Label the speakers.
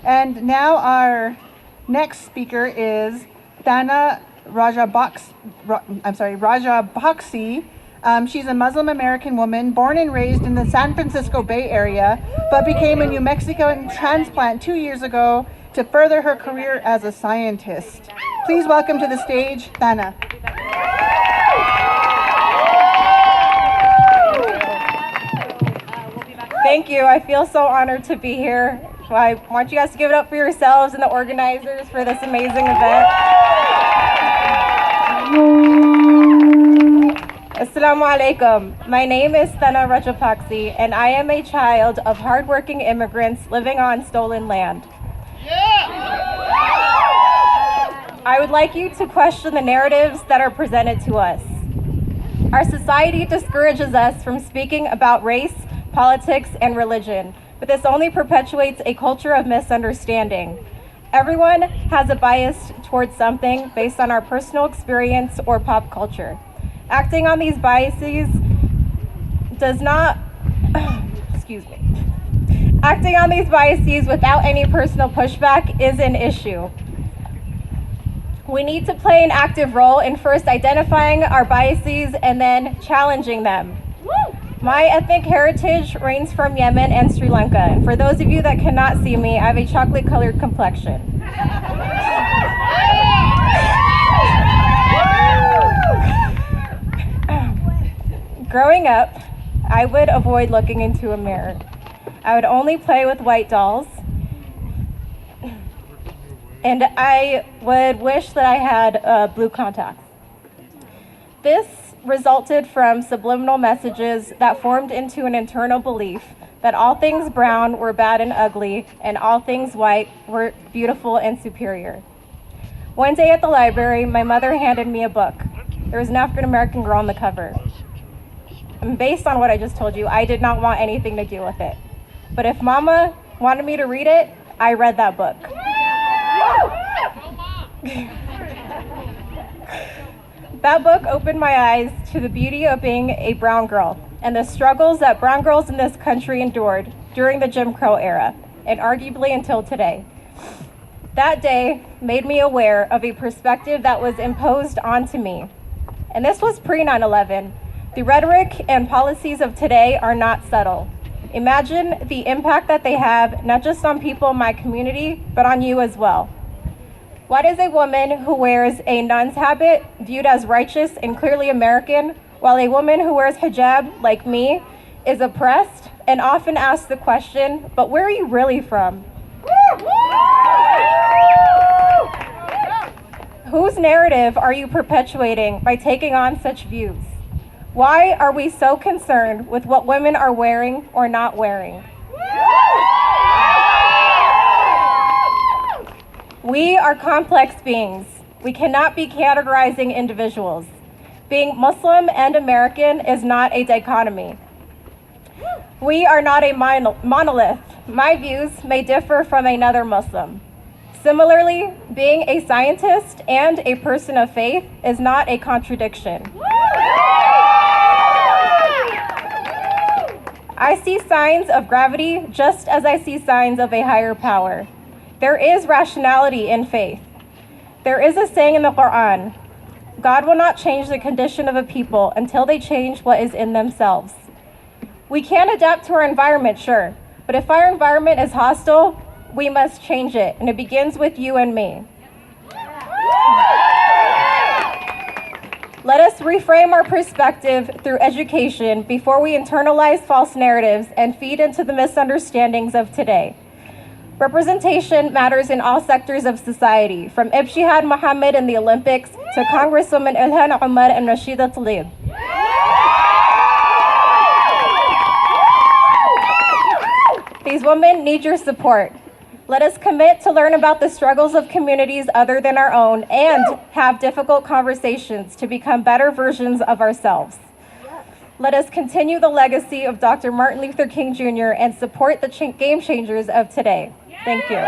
Speaker 1: And now our next speaker is Thana Rajapakse. She's a Muslim American woman born and raised in the San Francisco Bay Area, but became a New Mexican transplant 2 years ago to further her career as a scientist. Please welcome to the stage, Thana.
Speaker 2: Thank you. I feel so honored to be here. I want you guys to give it up for yourselves and the organizers for this amazing event. Assalamu alaikum. My name is Thana Rajapakse, and I am a child of hardworking immigrants living on stolen land. I would like you to question the narratives that are presented to us. Our society discourages us from speaking about race, politics, and religion, but this only perpetuates a culture of misunderstanding. Everyone has a bias towards something based on our personal experience or pop culture. Acting on these biases does not, Acting on these biases without any personal pushback is an issue. We need to play an active role in first identifying our biases and then challenging them. My ethnic heritage reigns from Yemen and Sri Lanka, and for those of you that cannot see me, I have a chocolate-colored complexion. Growing up, I would avoid looking into a mirror. I would only play with white dolls, and I would wish that I had blue contacts. This resulted from subliminal messages that formed into an internal belief that all things brown were bad and ugly, and all things white were beautiful and superior. One day at the library, my mother handed me a book. There was an African American girl on the cover. And based on what I just told you, I did not want anything to do with it. But if Mama wanted me to read it, I read that book. That book opened my eyes to the beauty of being a brown girl and the struggles that brown girls in this country endured during the Jim Crow era, and arguably until today. That day made me aware of a perspective that was imposed onto me. And this was pre-9/11. The rhetoric and policies of today are not subtle. Imagine the impact that they have, not just on people in my community, but on you as well. Why is a woman who wears a nun's habit viewed as righteous and clearly American, while a woman who wears hijab, like me, is oppressed and often asked the question, but where are you really from? Whose narrative are you perpetuating by taking on such views? Why are we so concerned with what women are wearing or not wearing? We are complex beings. We cannot be categorizing individuals. Being Muslim and American is not a dichotomy. We are not a monolith. My views may differ from another Muslim. Similarly, being a scientist and a person of faith is not a contradiction. I see signs of gravity just as I see signs of a higher power. There is rationality in faith. There is a saying in the Quran, God will not change the condition of a people until they change what is in themselves. We can adapt to our environment, sure, but if our environment is hostile, we must change it, and it begins with you and me. Let us reframe our perspective through education before we internalize false narratives and feed into the misunderstandings of today. Representation matters in all sectors of society, from Ibshihad Muhammad in the Olympics to Congresswoman Ilhan Omar and Rashida Tlaib. These women need your support. Let us commit to learn about the struggles of communities other than our own and have difficult conversations to become better versions of ourselves. Let us continue the legacy of Dr. Martin Luther King Jr. and support the game changers of today. Thank you.